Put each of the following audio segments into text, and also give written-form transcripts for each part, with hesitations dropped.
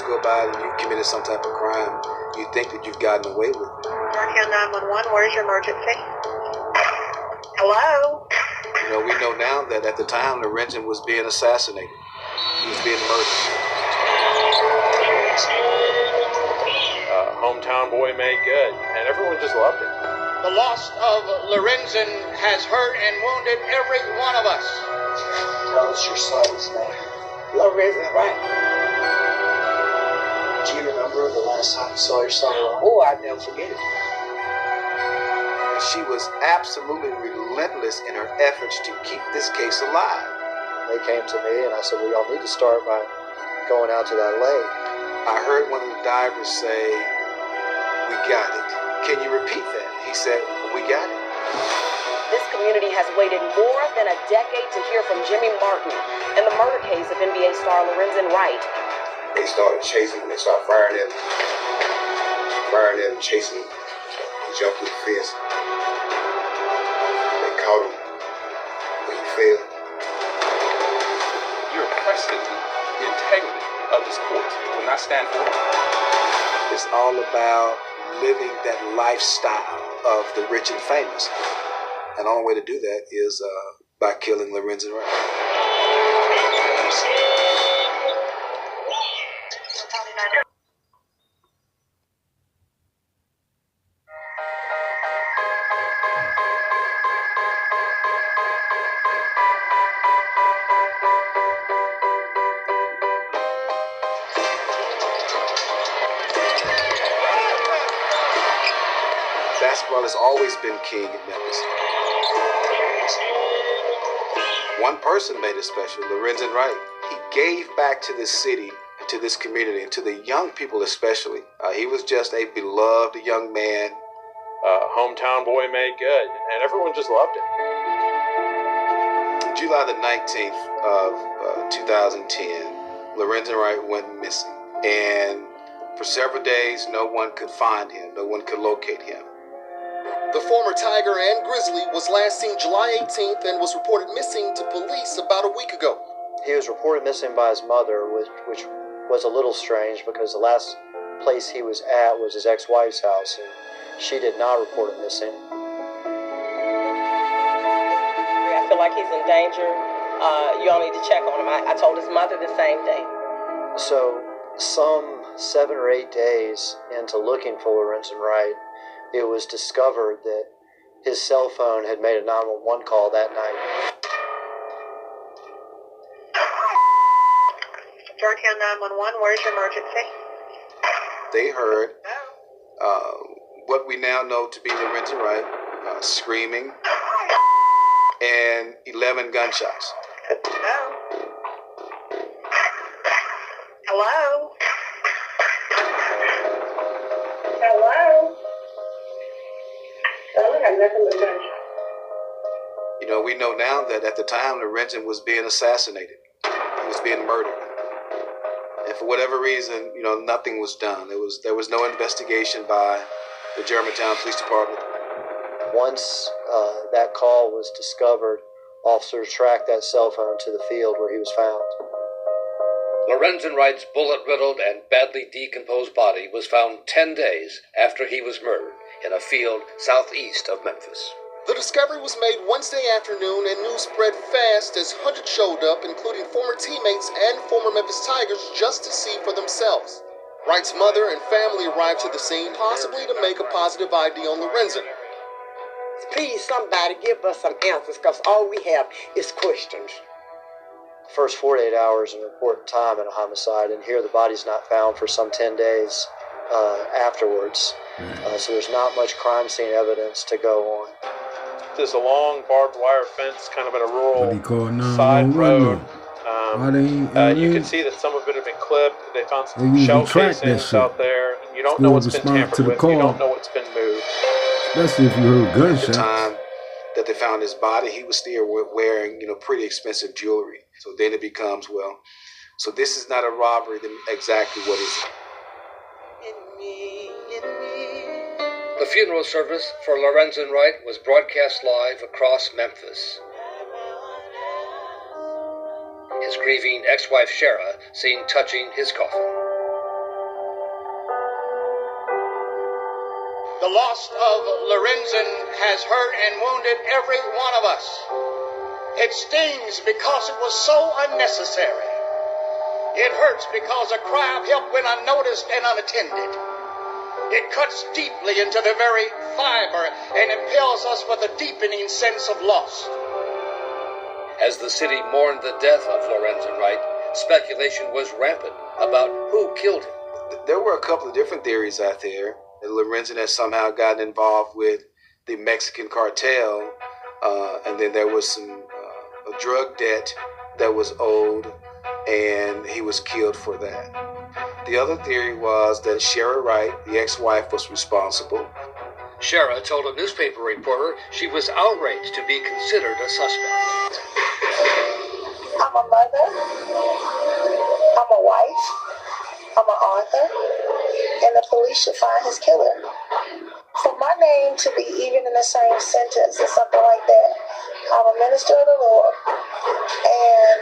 go by and you committed some type of crime, you think that you've gotten away with it. North 911, where's your emergency? Hello? You know, we know now that at the time Lorenzen was being assassinated. He was being murdered. Hometown boy made good, and everyone just loved him. The loss of Lorenzen has hurt and wounded every one of us. Tell us your son's name. Lorenzen, right? Do you remember the last time you saw your son alive? Oh, I'll never forget it. And she was absolutely relentless in her efforts to keep this case alive. They came to me and I said, well, y'all need to start by going out to that lake. I heard one of the divers say, "We got it." Can you repeat that? He said, "We got it." This community has waited more than a decade to hear from Jimmy Martin in the murder case of NBA star Lorenzen Wright. They started chasing him. They started firing at him, chasing him. He jumped through the fence. They caught him, but he fell. You're questioning the integrity of this court. Will not stand for it. It's all about living that lifestyle of the rich and famous. And the only way to do that is by killing Lorenzen Wright. Basketball has always been king in Memphis. One person made it special, Lorenzen Wright. He gave back to this city, to this community, and to the young people especially. He was just a beloved young man. Hometown boy made good, and everyone just loved him. July the 19th of 2010, Lorenzen Wright went missing. And for several days, no one could find him. No one could locate him. The former Tiger and Grizzly was last seen July 18th and was reported missing to police about a week ago. He was reported missing by his mother, which was a little strange because the last place he was at was his ex-wife's house, and she did not report him missing. I feel like he's in danger. You all need to check on him. I told his mother the same day. So, some 7 or 8 days into looking for Lorenzen Wright, it was discovered that his cell phone had made a 911 call that night. Georgetown 911, where's your emergency? They heard what we now know to be Lorenzen Wright screaming and 11 gunshots. Hello? Hello? Hello? I have nothing but gunshots. You know, we know now that at the time Lorenzen was being assassinated. He was being murdered. And for whatever reason, you know, nothing was done. There was no investigation by the Germantown Police Department. Once that call was discovered, officers tracked that cell phone to the field where he was found. Lorenzen Wright's bullet-riddled and badly decomposed body was found 10 days after he was murdered in a field southeast of Memphis. The discovery was made Wednesday afternoon and news spread fast as hundreds showed up, including former teammates and former Memphis Tigers, just to see for themselves. Wright's mother and family arrived to the scene, possibly to make a positive ID on Lorenzen. Please, somebody give us some answers, because all we have is questions. The first 48 hours in reported time in a homicide, and here the body's not found for some 10 days afterwards. So there's not much crime scene evidence to go on. There's a long barbed wire fence kind of in a rural side road. You can see that some of it had been clipped. They found some shell casings out there. You don't know what's been tampered with. You don't know what's been moved. Especially if you heard gunshots. At the time that they found his body, he was still wearing, pretty expensive jewelry. So then it becomes, so this is not a robbery, then exactly what is it? The funeral service for Lorenzen Wright was broadcast live across Memphis. His grieving ex-wife Shara seen touching his coffin. The loss of Lorenzen has hurt and wounded every one of us. It stings because it was so unnecessary. It hurts because a cry of help went unnoticed and unattended. It cuts deeply into the very fiber and impels us with a deepening sense of loss. As the city mourned the death of Lorenzen Wright, speculation was rampant about who killed him. There were a couple of different theories out there. That Lorenzen had somehow gotten involved with the Mexican cartel, and then there was some a drug debt that was owed, and he was killed for that. The other theory was that Shara Wright, the ex-wife, was responsible. Shara told a newspaper reporter she was outraged to be considered a suspect. I'm a mother, I'm a wife, I'm an author, and the police should find his killer. For my name to be even in the same sentence or something like that, I'm a minister of the Lord, and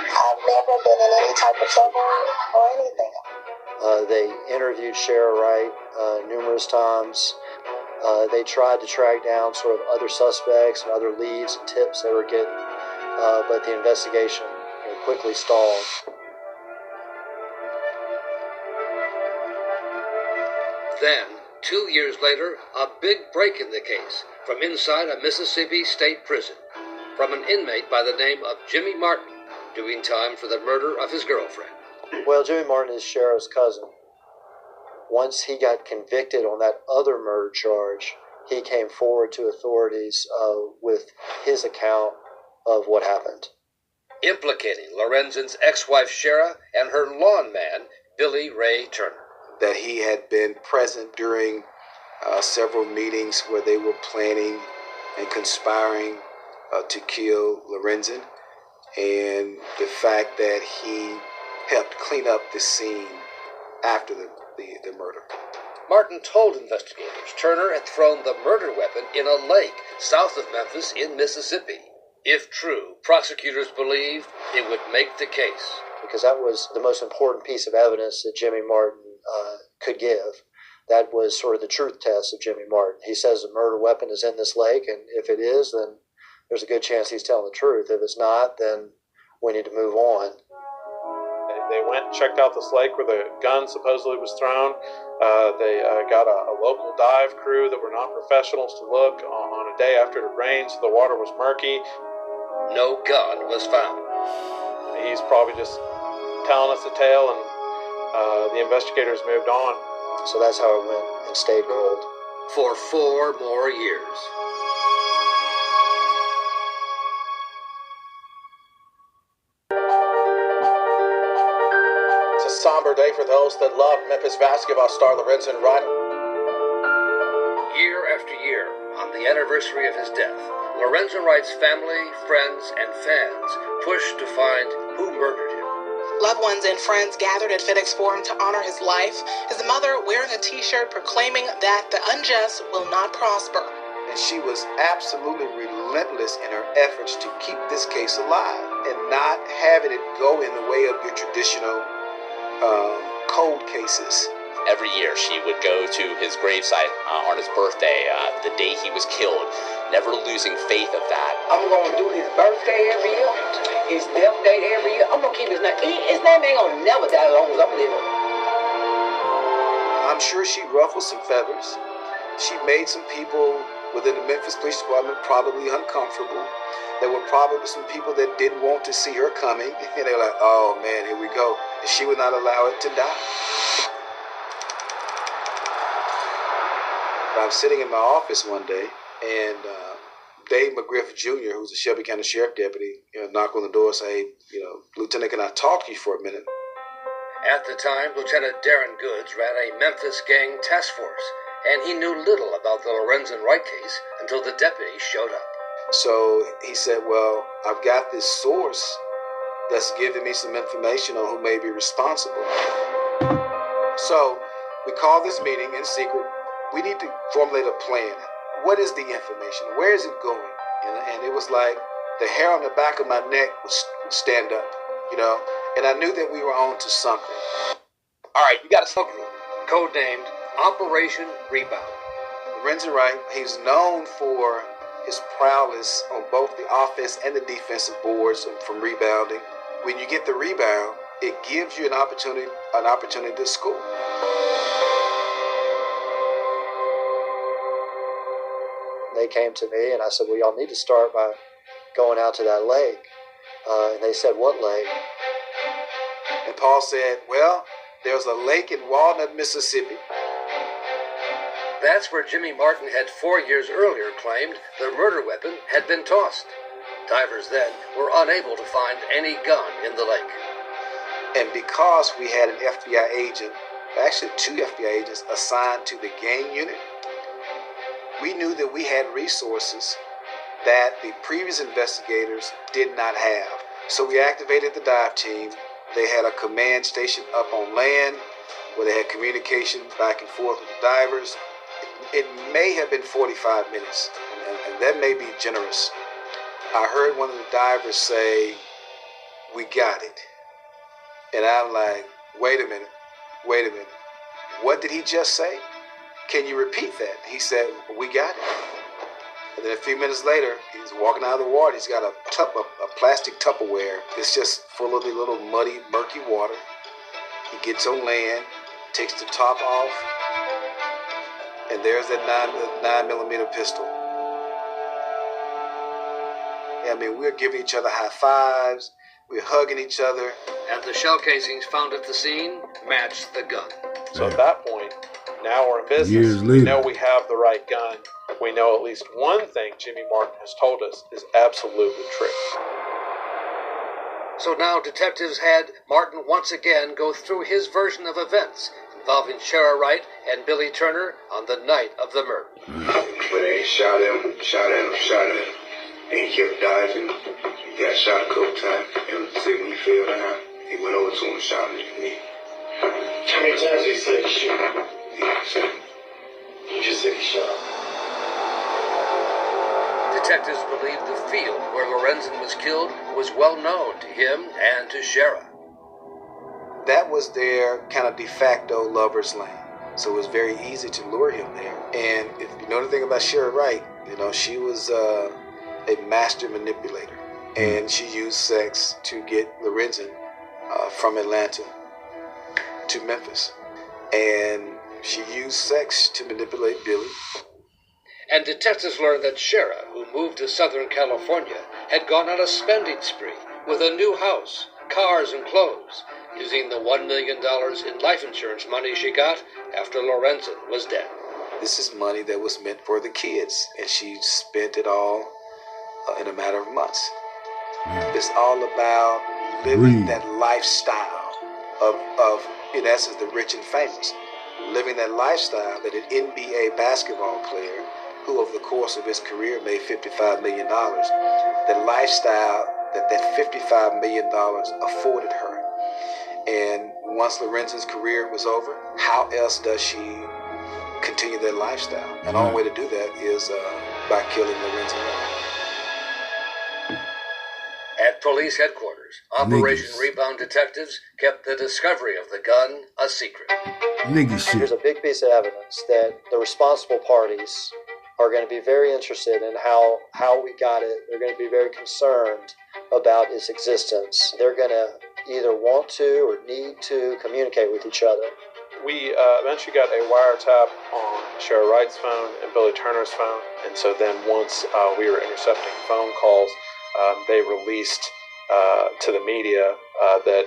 I've never been in any type of trouble or anything. They interviewed Shara Wright numerous times. They tried to track down sort of other suspects and other leads and tips they were getting, but the investigation quickly stalled. Then, 2 years later, a big break in the case from inside a Mississippi state prison, from an inmate by the name of Jimmy Martin, doing time for the murder of his girlfriend. Well, Jimmy Martin is Shara's cousin. Once he got convicted on that other murder charge, he came forward to authorities with his account of what happened, implicating Lorenzen's ex-wife Shara and her lawn man, Billy Ray Turner. That he had been present during several meetings where they were planning and conspiring to kill Lorenzen, and the fact that he helped clean up the scene after the murder. Martin told investigators Turner had thrown the murder weapon in a lake south of Memphis in Mississippi. If true, prosecutors believed it would make the case. Because that was the most important piece of evidence that Jimmy Martin could give. That was sort of the truth test of Jimmy Martin. He says the murder weapon is in this lake, and if it is, then there's a good chance he's telling the truth. If it's not, then we need to move on. They went and checked out this lake where the gun supposedly was thrown. They got a local dive crew that were not professionals to look on a day after it rained, so the water was murky. No gun was found. He's probably just telling us a tale, and the investigators moved on. So that's how it went and stayed cold. For 4 more years. It's a somber day for those that love Memphis basketball star Lorenzen Wright. Year after year, on the anniversary of his death, Lorenzen Wright's family, friends, and fans pushed to find who murdered him. Loved ones and friends gathered at FedEx Forum to honor his life, his mother wearing a t-shirt proclaiming that the unjust will not prosper. And she was absolutely relentless in her efforts to keep this case alive and not having it go in the way of your traditional cold cases. Every year she would go to his gravesite on his birthday, the day he was killed, never losing faith of that. I'm going to do his birthday every year, his death date every year. I'm going to keep his name. His name ain't going to never die as long as I'm living. I'm sure she ruffled some feathers. She made some people within the Memphis Police Department probably uncomfortable. There were probably some people that didn't want to see her coming. And they were like, oh man, here we go. And she would not allow it to die. I'm sitting in my office one day, and Dave McGriff Jr., who's a Shelby County Sheriff Deputy, knocked on the door and say, Lieutenant, can I talk to you for a minute? At the time, Lieutenant Darren Goods ran a Memphis gang task force, and he knew little about the Lorenzen Wright case until the deputy showed up. So he said, well, I've got this source that's giving me some information on who may be responsible. So we called this meeting in secret. We need to formulate a plan. What is the information? Where is it going? And it was like the hair on the back of my neck would stand up, And I knew that we were on to something. All right, you got a smoke group, codenamed Operation Rebound. Lorenzen Wright, he's known for his prowess on both the offense and the defensive boards from rebounding. When you get the rebound, it gives you an opportunity to score. They came to me and I said, well, y'all need to start by going out to that lake. And they said, what lake? And Paul said, well, there's a lake in Walnut, Mississippi. That's where Jimmy Martin had 4 years earlier claimed the murder weapon had been tossed. Divers then were unable to find any gun in the lake. And because we had an FBI agent, actually 2 FBI agents assigned to the gang unit, we knew that we had resources that the previous investigators did not have. So we activated the dive team. They had a command station up on land where they had communication back and forth with the divers. It may have been 45 minutes, and that may be generous. I heard one of the divers say, we got it. And I'm like, wait a minute. What did he just say? Can you repeat that? He said, we got it. And then a few minutes later, he's walking out of the water. He's got a plastic Tupperware. It's just full of the little muddy, murky water. He gets on land, takes the top off, and there's that 9mm pistol. I mean, we're giving each other high fives. We're hugging each other. And the shell casings found at the scene matched the gun. So at that point, now we're in business. We know we have the right gun. We know at least one thing Jimmy Martin has told us is absolutely true. So now detectives had Martin once again go through his version of events involving Shara Wright and Billy Turner on the night of the murder. When they shot at him, and he kept diving. He got shot a couple times, and when he fell down, he went over to him and shot him in the knee. How many times did he say he shot? He just said he shot. Detectives believe the field where Lorenzen was killed was well known to him and to Shara. That was their kind of de facto lover's lane. So it was very easy to lure him there. And if you know anything about Shara Wright, you know, she was a master manipulator. And she used sex to get Lorenzen from Atlanta to Memphis. And she used sex to manipulate Billy. And detectives learned that Shara, who moved to Southern California, had gone on a spending spree with a new house, cars, and clothes, using the $1 million in life insurance money she got after Lorenzen was dead. This is money that was meant for the kids, and she spent it all in a matter of months. It's all about living that lifestyle of, in essence, the rich and famous. Living that lifestyle that an NBA basketball player, who over the course of his career made $55 million, the lifestyle that $55 million afforded her. And once Lorenzen's career was over, how else does she continue that lifestyle? And the only way to do that is by killing Lorenzen. At police headquarters, Operation Rebound detectives kept the discovery of the gun a secret. There's a big piece of evidence that the responsible parties are going to be very interested in how we got it. They're going to be very concerned about its existence. They're going to either want to or need to communicate with each other. We eventually got a wiretap on Shara Wright's phone and Billy Turner's phone. And so then once we were intercepting phone calls, they released to the media that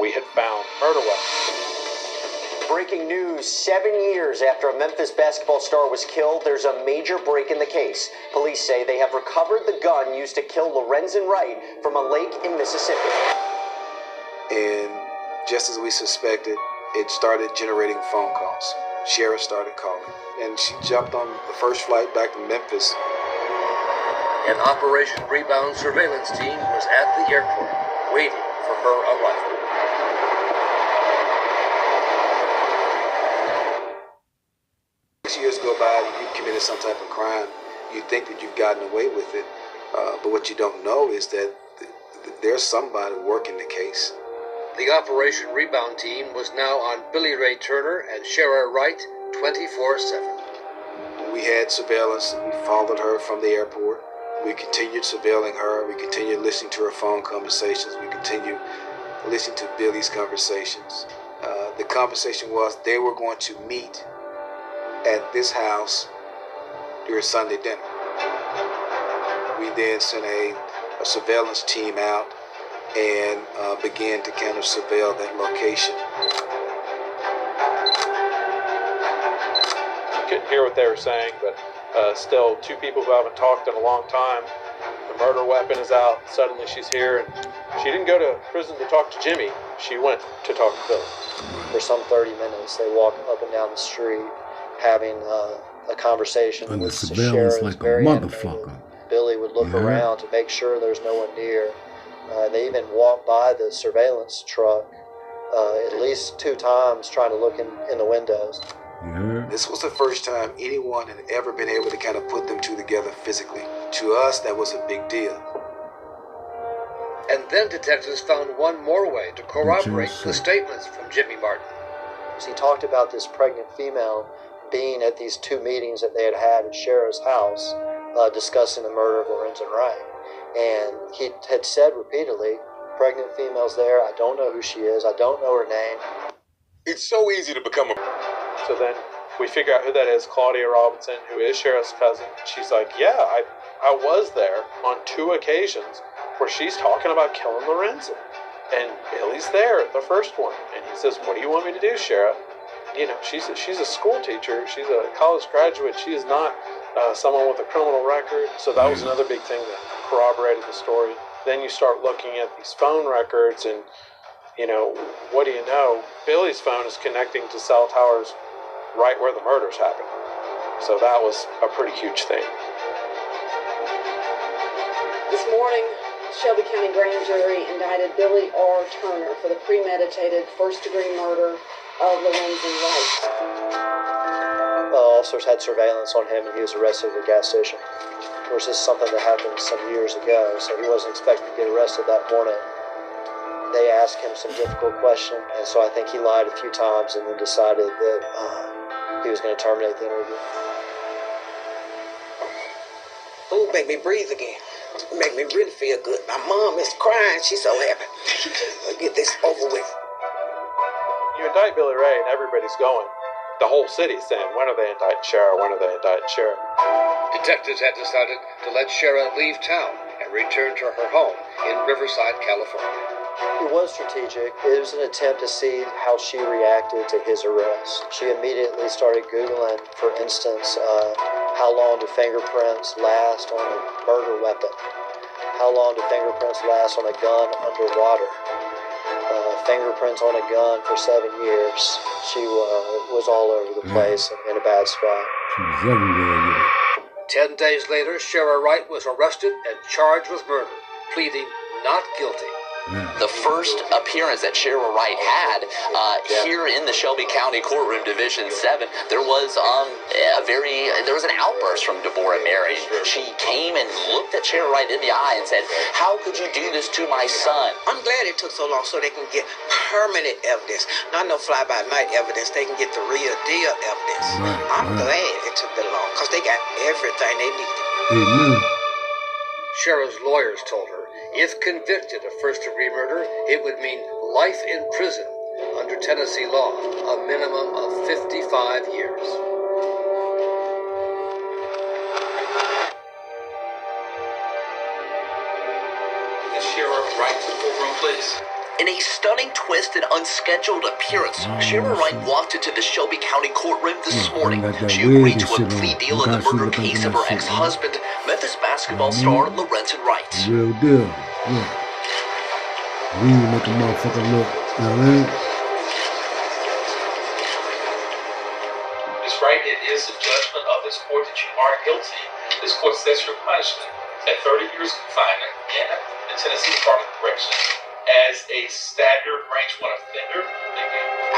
we had found murder weapons. Breaking news, 7 years after a Memphis basketball star was killed, there's a major break in the case. Police say they have recovered the gun used to kill Lorenzen Wright from a lake in Mississippi. And just as we suspected, it started generating phone calls. Shara started calling, and she jumped on the first flight back to Memphis. An Operation Rebound surveillance team was at the airport, waiting for her arrival. Years go by, you've committed some type of crime. You think that you've gotten away with it, but what you don't know is that there's somebody working the case. The Operation Rebound team was now on Billy Ray Turner and Shara Wright 24/7. We had surveillance. We followed her from the airport. We continued surveilling her. We continued listening to her phone conversations. We continued listening to Billy's conversations. The conversation was they were going to meet at this house during Sunday dinner. We then sent a surveillance team out and began to kind of surveil that location. Couldn't hear what they were saying, but still, two people who haven't talked in a long time. The murder weapon is out. Suddenly she's here, and she didn't go to prison to talk to Jimmy. She went to talk to Billy. For some 30 minutes, they walk up and down the street having a conversation under with surveillance Sheriff, like a very motherfucker. animated. Billy would look around to make sure there's no one near. They even walked by the surveillance truck at least 2 times trying to look in the windows. This was the first time anyone had ever been able to kind of put them two together physically. To us, that was a big deal. And then detectives found one more way to corroborate the statements from Jimmy Martin. He talked about this pregnant female being at these 2 meetings that they had at Sheriff's house discussing the murder of Lorenzen Wright. And he had said repeatedly, pregnant female's there, I don't know who she is, I don't know her name. It's so easy to become a... So then we figure out who that is, Claudia Robinson, who is Sheriff's cousin. She's like, yeah, I was there on 2 occasions where she's talking about killing Lorenzen. And Billy's there at the first one. And he says, what do you want me to do, Sheriff? You know, she's a school teacher. She's a college graduate. She is not someone with a criminal record. So that was another big thing that corroborated the story. Then you start looking at these phone records and, you know, what do you know? Billy's phone is connecting to cell towers right where the murders happened. So that was a pretty huge thing. This morning, Shelby County Grand Jury indicted Billy R. Turner for the premeditated first-degree murder of Lorenzen Wright. Officers had surveillance on him and he was arrested at a gas station. Of course, this is something that happened some years ago, so he wasn't expected to get arrested that morning. They asked him some difficult questions, and so I think he lied a few times and then decided that he was going to terminate the interview. Food make me breathe again. It make me really feel good. My mom is crying. She's so happy. I'll get this over with. You indict Billy Ray and everybody's going. The whole city's saying, when are they indicting Shara? When are they indicting Shara? Detectives had decided to let Shara leave town and return to her home in Riverside, California. It was strategic. It was an attempt to see how she reacted to his arrest. She immediately started Googling, for instance, how long do fingerprints last on a murder weapon? How long do fingerprints last on a gun underwater? Fingerprints on a gun for 7 years. She was all over the place in a bad spot. She was everywhere with it. 10 days later, Shara Wright was arrested and charged with murder, pleading not guilty. The first appearance that Shara Wright had here in the Shelby County Courtroom Division 7, there was an outburst from Deborah Mary. She came and looked at Shara Wright in the eye and said, "How could you do this to my son?" I'm glad it took so long so they can get permanent evidence, not no fly-by-night evidence. They can get the real deal evidence. I'm glad it took that long because they got everything they needed. Shara's lawyers told her if convicted of first-degree murder, it would mean life in prison. Under Tennessee law, a minimum of 55 years. Sheriff Wright to the courtroom, please. In a stunning twist and unscheduled appearance, Shara Wright walked into the Shelby County courtroom this morning. She agreed to a plea deal in the murder case of her ex-husband, Memphis basketball star Lorenzen Wright. Real deal. Yeah. We make a motherfucker look. You know what I mean? Ms. Wright, it is the judgment of this court that you are guilty. This court sets your punishment at 30 years confinement in the Tennessee Department of Corrections as a standard range 1 offender.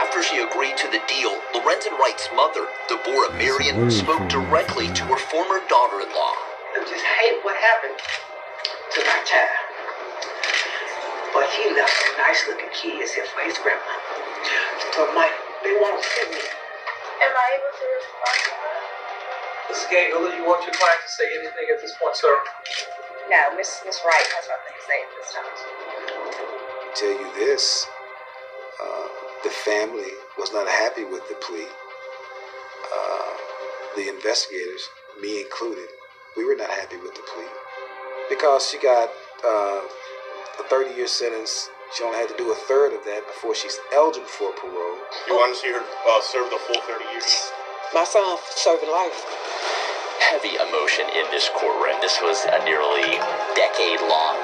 After she agreed to the deal, Lorenzen Wright's mother, Deborah Marion, spoke directly to her former daughter-in-law. I just hate what happened to my child. But he left some nice-looking kids here for his grandma. So, Mike, they won't send me Am I able to respond to her? Mrs. Gaynor, do you want your client to say anything at this point, sir? No, Miss Wright has nothing to say at this time. I'll tell you this, the family was not happy with the plea. The investigators, me included, we were not happy with the plea because she got a 30-year sentence. She only had to do a third of that before she's eligible for parole. You want to see her serve the full 30 years? My son serving life. Heavy emotion in this courtroom. This was a nearly decade-long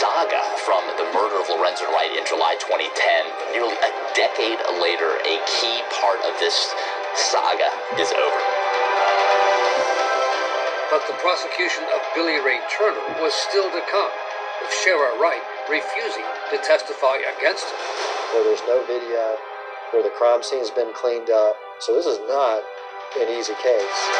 saga from the murder of Lorenzen Wright in July 2010. Nearly a decade later, a key part of this saga is over. But the prosecution of Billy Ray Turner was still to come, with Shara Wright refusing to testify against him. Where there's no video, where the crime scene's been cleaned up. So this is not an easy case.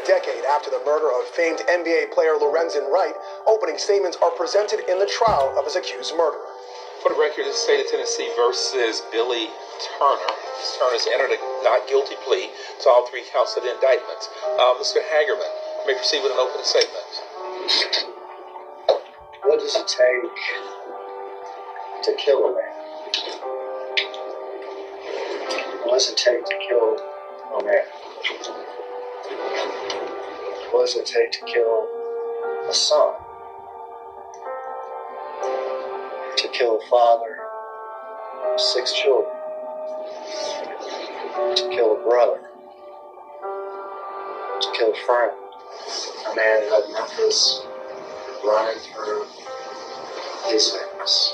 Decade after the murder of famed NBA player Lorenzen Wright, opening statements are presented in the trial of his accused murderer. For the record, the state of Tennessee versus Billy Turner. Ms. Turner's entered a not guilty plea to all 3 counts of the indictments. Mr. Hagerman, you may proceed with an opening statement. What does it take to kill a man? What does it take to kill a man? What does it take to kill a son? To kill a father of 6 children? To kill a brother? To kill a friend? A man out of Memphis running through his veins.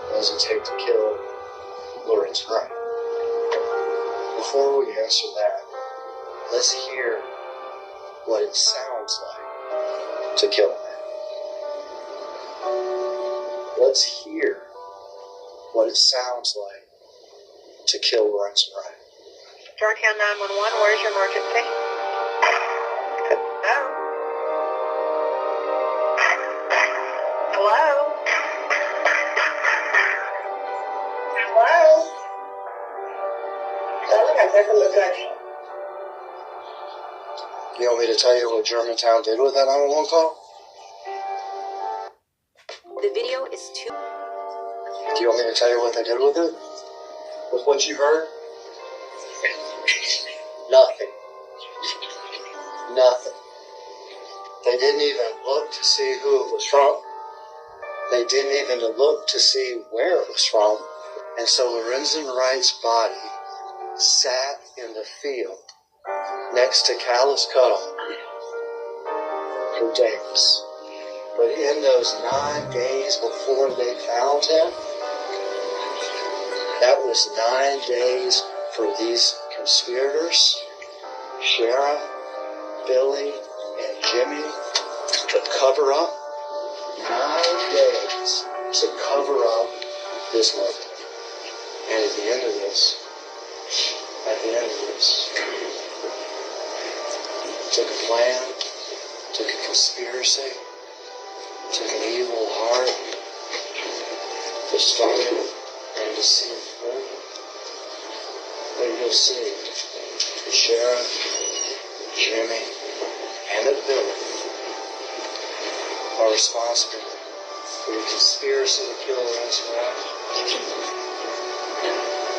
What does it take to kill Lorenzen Wright? Before we answer that, let's hear what it sounds like to kill a man. Let's hear what it sounds like to kill Lorenzen Wright. Georgetown 911, where's your emergency? Hello? Hello? Hello? Oh, look, I'm there from the gunshot. You want me to tell you what Germantown did with that 911 call? The video is too... Do you want me to tell you what they did with it? With what you heard? Nothing. Nothing. They didn't even look to see who it was from. They didn't even look to see where it was from. And so Lorenzen Wright's body sat in the field next to callous cutoff for days. But in those 9 days before they found him, that was 9 days for these conspirators, Shara, Billy, and Jimmy, to cover up. 9 days to cover up this murder. And at the end of this, took a plan, took a conspiracy, took an evil heart to start it and to see it through. But you'll see, the sheriff, Jimmy, and the Billy are responsible for the conspiracy to kill Lorenzen Wright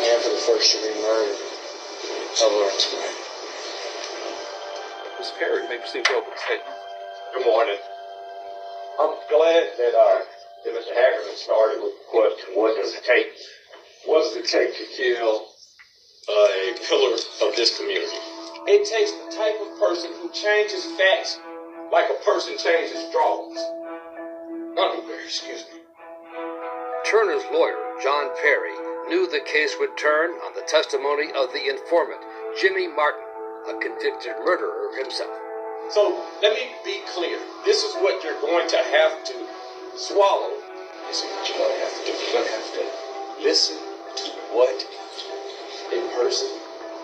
and for the first-degree murder of Lorenzen Wright. Ms. Perry, you may proceed with the opening statement. Good morning. I'm glad that Mr. Hagerman started with the question, what does it take? What does it take to kill a pillar of this community? It takes the type of person who changes facts like a person changes drawings. Excuse me. Turner's lawyer, John Perry, knew the case would turn on the testimony of the informant, Jimmy Martin, a convicted murderer himself. So let me be clear. This is what you're going to have to swallow. This is what you're going to have to do. You're going to have to listen to what a person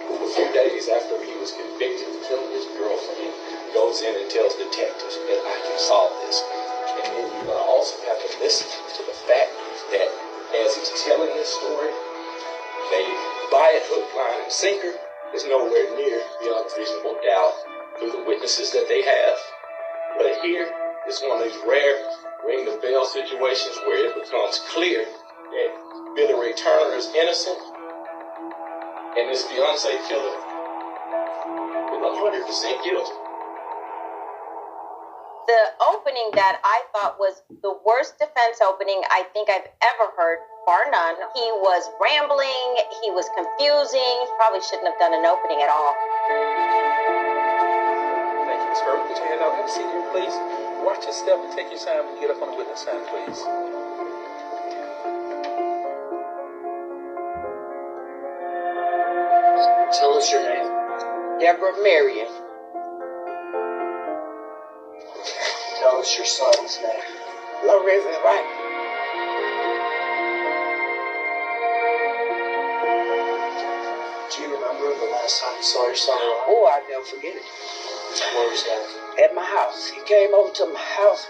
A few days after he was convicted of killing his girlfriend, he goes in and tells detectives that I can solve this. And then you're going to also have to listen to the fact that as he's telling this story, they buy it hook, line, and sinker. Is nowhere near beyond reasonable doubt through the witnesses that they have. But here is one of these rare ring the bell situations where it becomes clear that Billy Ray Turner is innocent and this Beyonce killer is 100% guilty. The opening that I thought was the worst defense opening I think I've ever heard, bar none. He was rambling, he was confusing, probably shouldn't have done an opening at all. Thank you, Ms. Burke. Put your hand out. Have a seat here, please. Watch your step and take your time and get up on the witness stand, please. Tell us your name. Deborah Marion. Tell us your son's name. Lorenzen, Wright. Do you remember the last time you saw your son? Oh, I'll never forget it. Where was that? At my house. He came over to my house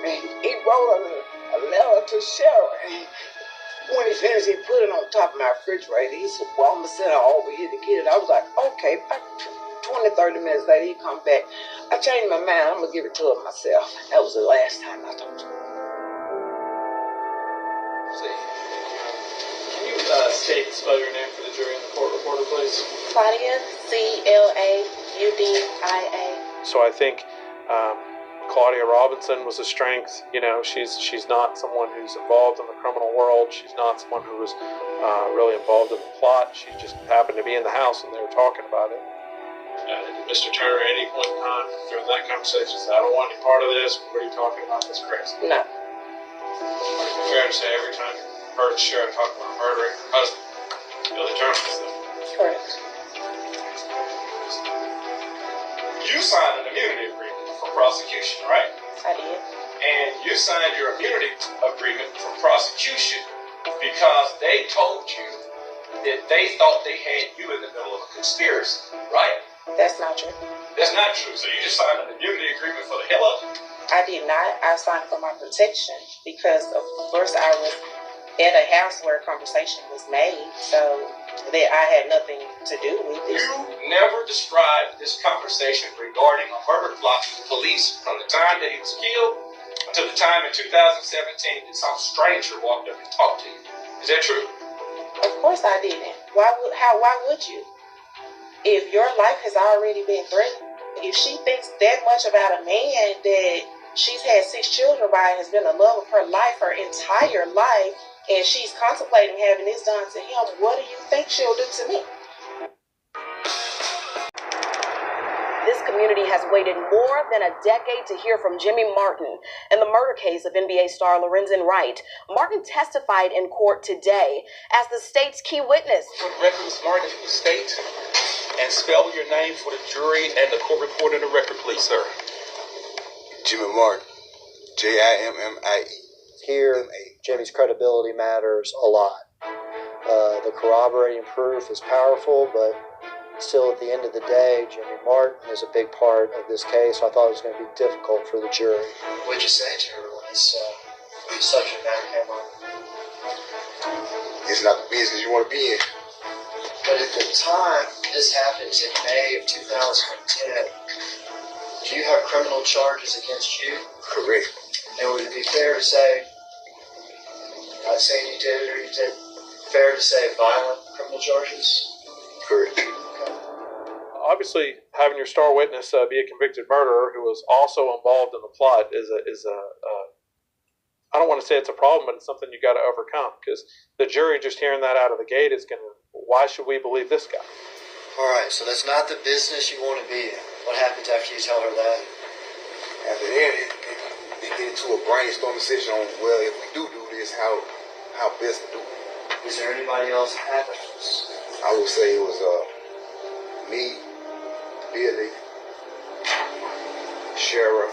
and he wrote a letter to Cheryl. When he finished, he put it on top of my refrigerator. He said, well, I'm going to send her over here to get it. I was like, okay. About 20, 30 minutes later, he come back. I changed my mind. I'm going to give it to her myself. That was the last time I talked to her. Can you state and spell your name for the jury and the court reporter, please? Claudia, Claudia. So I think Claudia Robinson was a strength. You know, she's not someone who's involved in the criminal world. She's not someone who was really involved in the plot. She just happened to be in the house and they were talking about it. Did Mr. Turner at any point in time during that conversation say, I don't want any part of this? What are you talking about? That's crazy. No. Would it be fair to say every time you heard Sharon talk about murdering her husband, Billy Turner was there? Correct. You signed an immunity agreement for prosecution, right? I did. And you signed your immunity agreement for prosecution because they told you that they thought they had you in the middle of a conspiracy, right? That's not true. That's not true. So you just signed an immunity agreement for the hell of it? I did not. I signed for my protection because, of course, I was at a house where a conversation was made, so that I had nothing to do with it. You never described this conversation regarding a murder plot to the police from the time that he was killed until the time in 2017 that some stranger walked up and talked to you. Is that true? Of course I didn't. Why would you? If your life has already been threatened, if she thinks that much about a man that she's had 6 children by and has been the love of her life, her entire life, and she's contemplating having this done to him, what do you think she'll do to me? This community has waited more than a decade to hear from Jimmy Martin in the murder case of NBA star Lorenzen Wright. Martin testified in court today as the state's key witness. For the record, Ms. Martin, if you state and spell your name for the jury and the court reporter in the record, please, sir. Jimmy Martin. Jimmie. Here, Jimmy's credibility matters a lot. The corroborating proof is powerful, but still, at the end of the day, Jimmy Martin is a big part of this case. So I thought it was going to be difficult for the jury. What did you say to her when this subject matter came up? It's not the business you want to be in. But at the time, this happened in May of 2010. Do you have criminal charges against you? Correct. And would it be fair to say, not saying you did it or you did, fair to say violent criminal charges? Correct. Obviously, having your star witness be a convicted murderer who was also involved in the plot is a I don't want to say it's a problem, but it's something you got to overcome, because the jury just hearing that out of the gate is going to, why should we believe this guy? All right, so that's not the business you want to be in. What happens after you tell her that? After that, they get into a brainstorming session on, well, if we do this, how best to do it. Is there anybody else that happens? I would say it was me, Billy, Sheriff,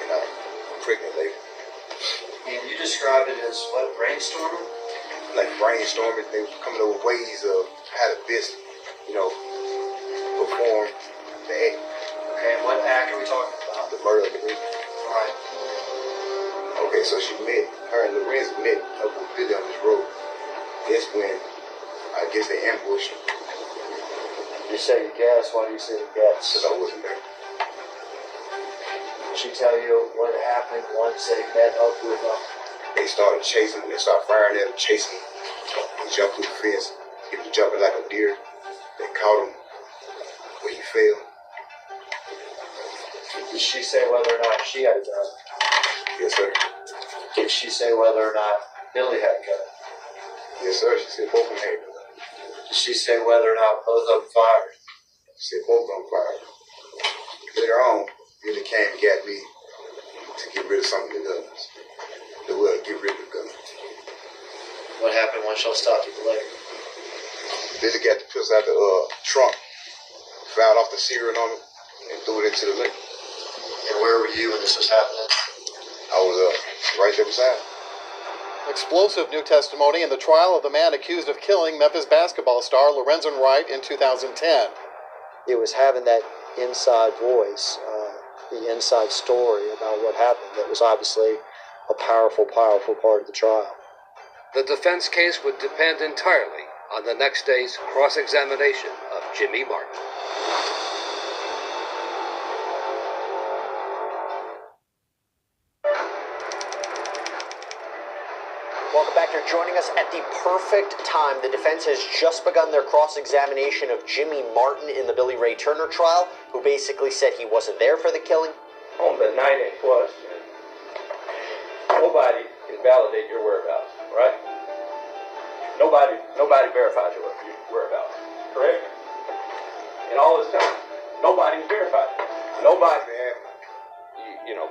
and a pregnant lady. And you described it as what, brainstorming? Like brainstorming, they were coming up with ways of had a biscuit, perform the act. Okay, and what act are we talking about? The murder of the Reaper. Right. Okay, so her and Lorenzen met up with Billy on this road. That's when I guess they ambushed him. You say you guess. Why do you say you guess? Because I wasn't there. Did she tell you what happened once they met up with them? They started chasing him. They started firing at him, chasing him. He jumped through the fence. He was jumping like a deer. They caught him where he fell. Did she say whether or not she had a gun? Yes, sir. Did she say whether or not Billy had a gun? Yes, sir. She said both of them had a gun. Did she say whether or not both of them fired? She said both of them fired. Later on, Billy came and got me to get rid of some of the guns. Get rid of the gun. What happened once y'all stopped at the lake? Billy got the pistol out the trunk, fouled off the steering on it, and threw it into the lake. And where were you when this was happening? I was right there beside him. Explosive new testimony in the trial of the man accused of killing Memphis basketball star Lorenzen Wright in 2010. It was having that inside voice, the inside story about what happened that was obviously a powerful part of the trial. The defense case would depend entirely on the next day's cross-examination of Jimmy Martin. Welcome back. You're joining us at the perfect time. The defense has just begun their cross-examination of Jimmy Martin in the Billy Ray Turner trial, who basically said he wasn't there for the killing. On the night in question, nobody can validate your whereabouts, right? Nobody verified your whereabouts, correct? In all this time, nobody's verified it. Nobody.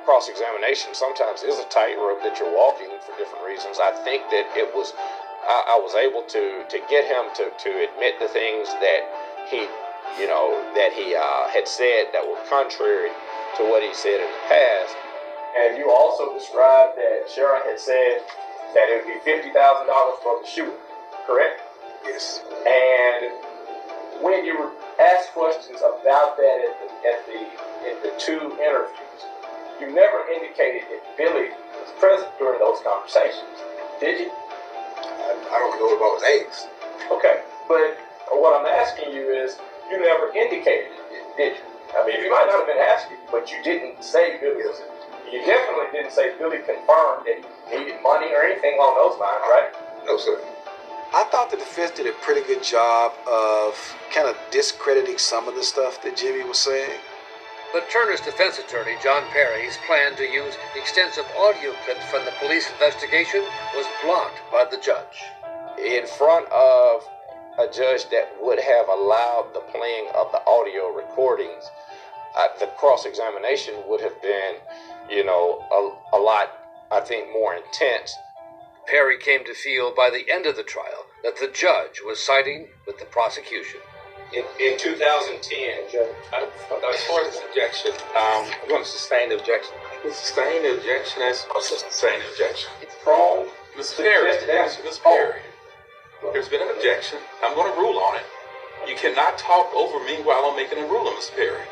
Cross-examination sometimes is a tightrope that you're walking for different reasons. I think that I was able to get him to admit the things that he had said that were contrary to what he said in the past. And you also described that Sharon had said that it would be $50,000 for the shooting, correct? Yes. And when you were asked questions about that in the two interviews, you never indicated that Billy was present during those conversations, did you? I don't know about names. Okay, but what I'm asking you is, you never indicated it, did you? I mean, you might not have been asking, but you didn't say Billy was. You definitely didn't say Billy confirmed that he needed money or anything along those lines, right? No, sir. I thought the defense did a pretty good job of kind of discrediting some of the stuff that Jimmy was saying. But Turner's defense attorney, John Perry's plan to use extensive audio clips from the police investigation was blocked by the judge. In front of a judge that would have allowed the playing of the audio recordings, the cross-examination would have been, a lot, I think, more intense. Perry came to feel by the end of the trial that the judge was siding with the prosecution. In 2010, as far as objection, I'm going to sustain the objection. Sustain the objection as a sustained objection. It's wrong. Ms. Perry, Ms. Perry, there's been an objection. I'm going to rule on it. You cannot talk over me while I'm making a ruling, Ms. Perry.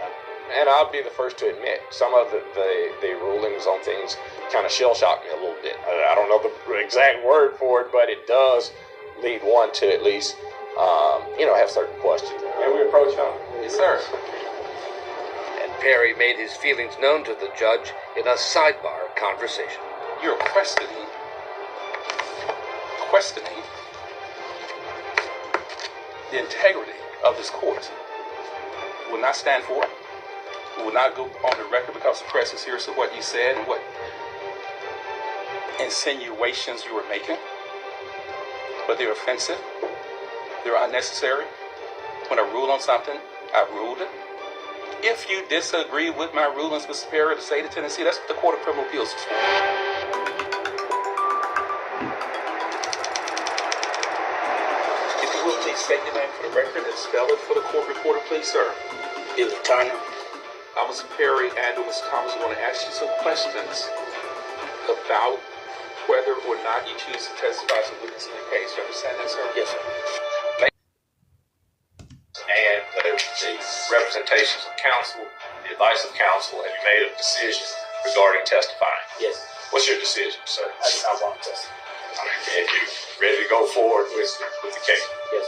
And I'll be the first to admit, some of the rulings on things kind of shell-shock me a little bit. I don't know the exact word for it, but it does lead one to at least, have certain questions. And we approach him. Yes, sir. And Perry made his feelings known to the judge in a sidebar conversation. You're questioning the integrity of this court. Will not stand for it. Will not go on the record because the press is here. So what you said and what insinuations you were making, but they're offensive. They're unnecessary. When I rule on something, I ruled it. If you disagree with my rulings, Mr. Perry, the state of Tennessee, that's what the Court of Criminal Appeals is for. If you will, please state your name for the record and spell it for the court reporter, please, sir. Billy Turner. Mr. Perry and Mr. Thomas are going to ask you some questions about whether or not you choose to testify as a witness in the case. You understand that, sir? Yes, sir. the representations of counsel, the advice of counsel, have you made a decision regarding testifying? Yes. What's your decision, sir? I do not want to testify. And you ready to go forward with the case? Yes.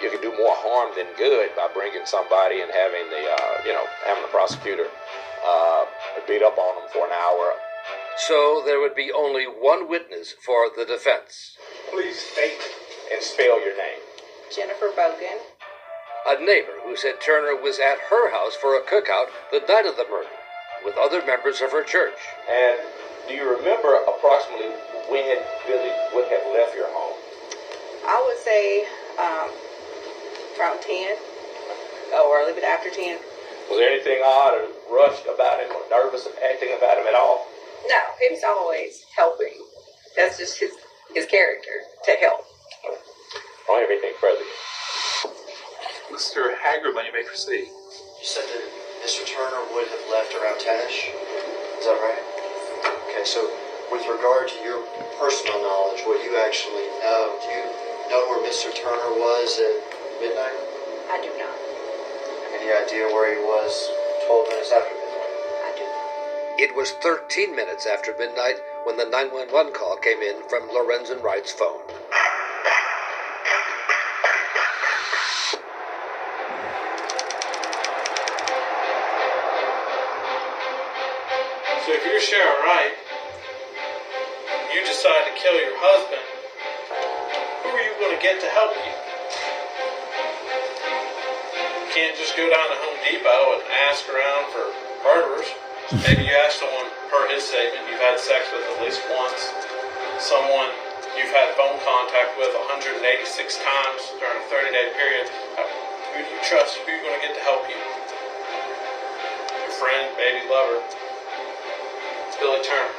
You can do more harm than good by bringing somebody and having the having the prosecutor beat up on them for an hour. So there would be only one witness for the defense. Please state and spell your name. Jennifer Bogan. A neighbor who said Turner was at her house for a cookout the night of the murder with other members of her church. And do you remember approximately when Billy would have left your home? I would say around 10 or a little bit after 10. Was there anything odd or rushed about him or nervous acting about him at all? No, he was always helping. That's just his character, to help. I don't have anything further. Mr. Hagerman, you may proceed. You said that Mr. Turner would have left around 10-ish? Is that right? Okay, so with regard to your personal knowledge, what you actually know, do you know where Mr. Turner was at midnight? I do not. Any idea where he was 12 minutes after midnight? I do not. It was 13 minutes after midnight when the 911 call came in from Lorenzen Wright's phone. So if you're Sharon Wright, you decide to kill your husband, who are you going to get to help you? You can't just go down to Home Depot and ask around for murderers. Maybe you ask someone, per his statement, you've had sex with at least once, someone you've had phone contact with 186 times during a 30-day period. Who do you trust? Who are you going to get to help you? Your friend, baby, lover. It's Billy Turner.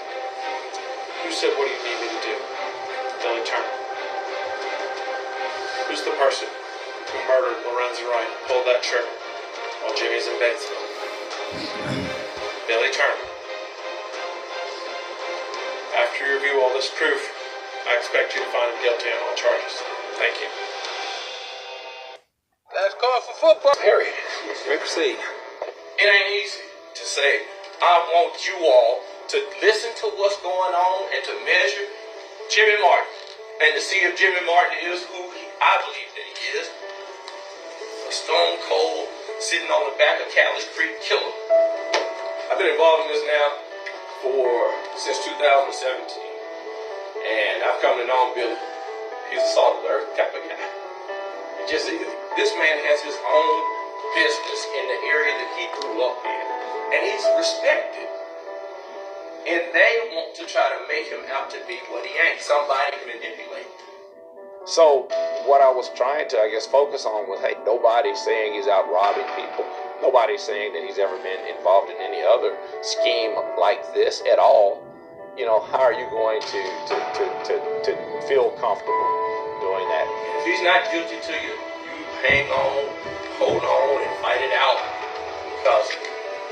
Who said, what do you need me to do? Billy Turner. Who's the person who murdered Lorenzen Wright and pulled that trigger while Jimmy's in Batesville? Billy Turner. After you review all this proof, I expect you to find him guilty on all charges. Thank you. Let's call for football. Harry, you may proceed. It ain't easy to say, I want you all to listen to what's going on and to measure Jimmy Martin and to see if Jimmy Martin is who I believe that he is. A stone cold, sitting on the back of Cali Creek killer. I've been involved in this now since 2017. And I've come to know Billy. He's a salt of the earth type of guy. This man has his own business in the area that he grew up in. And he's respected. And they want to try to make him out to be what he ain't, somebody to manipulate. So what I was trying to, focus on was, hey, nobody's saying he's out robbing people. Nobody's saying that he's ever been involved in any other scheme like this at all. You know, how are you going to feel comfortable doing that? If he's not guilty to you, you hang on, hold on, and fight it out. Because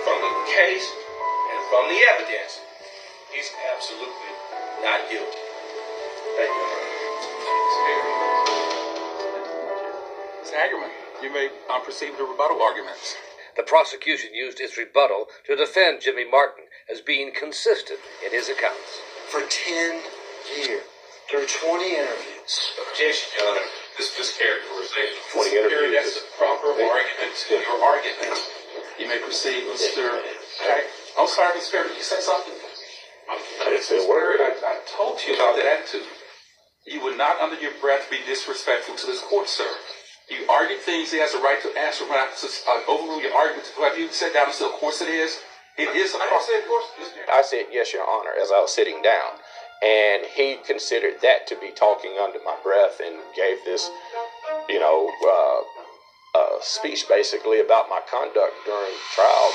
from the case and from the evidence, he's absolutely not guilty. Thank you. Mr. Hagerman, you may proceed with the rebuttal arguments. The prosecution used its rebuttal to defend Jimmy Martin as being consistent in his accounts. For 10 years, through 20 interviews. Objection, Your Honor. This characterization. 20 interviews. That's the proper argument to your argument. You may proceed, Mr. Hagerman. I'm sorry, Mr. Perry, did you say something? I didn't say a word. I told you about that attitude. You would not, under your breath, be disrespectful to this court, sir. You argue things he has a right to answer. When I overrule your argument, have you sat down and said, of course it is? It is a process. I said, yes, Your Honor, as I was sitting down. And he considered that to be talking under my breath and gave this, speech basically about my conduct during trial.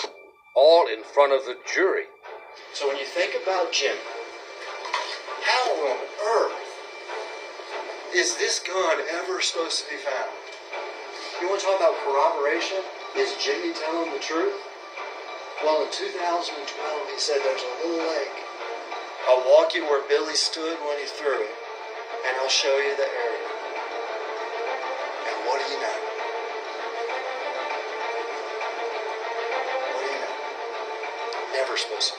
All in front of the jury. So when you think about Jimmy, how on earth is this gun ever supposed to be found? You want to talk about corroboration? Is Jimmy telling the truth? Well, in 2012, he said there's a little lake. I'll walk you where Billy stood when he threw it, and I'll show you the area. And what do you know? explosive.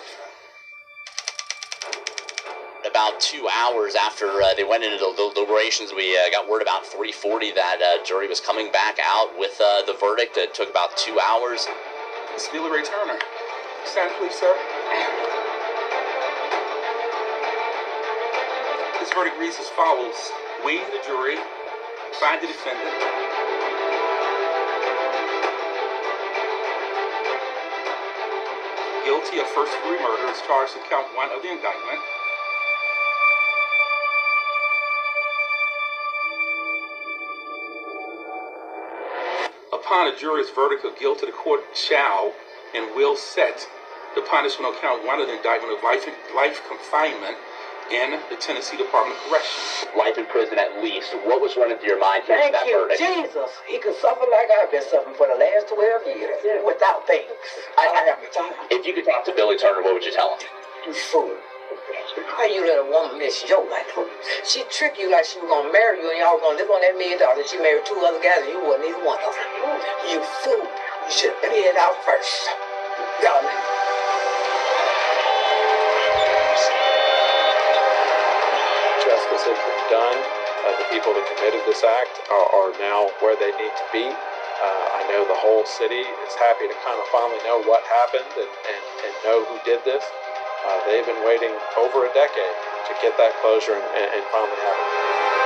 About 2 hours after they went into the deliberations, we got word about 3:40 that jury was coming back out with the verdict. It took about 2 hours. Miss Billy Ray Turner. Stand, please, sir. This verdict reads as follows. We, the jury, find the defendant guilty of first-degree murder as charged in count 1 of the indictment. Upon a jury's verdict of guilty, the court shall and will set the punishment on count 1 of the indictment of life confinement in the Tennessee Department of Corrections. Life in prison at least. What was running through your mind Thank that you, verdict? Jesus. He could suffer like I've been suffering for the last 12 years without thanks. I am retired. If you could talk to Billy Turner, what would you tell him? You fool. How you let a woman miss your life? She tricked you like she was gonna marry you and y'all were gonna live on that $1 million. She married 2 other guys and you wasn't either one of them. You fool. You should have been out first. Darling. Justice has been done. The people that committed this act are now where they need to be. I know the whole city is happy to kind of finally know what happened and know who did this. They've been waiting over a decade to get that closure and finally have it.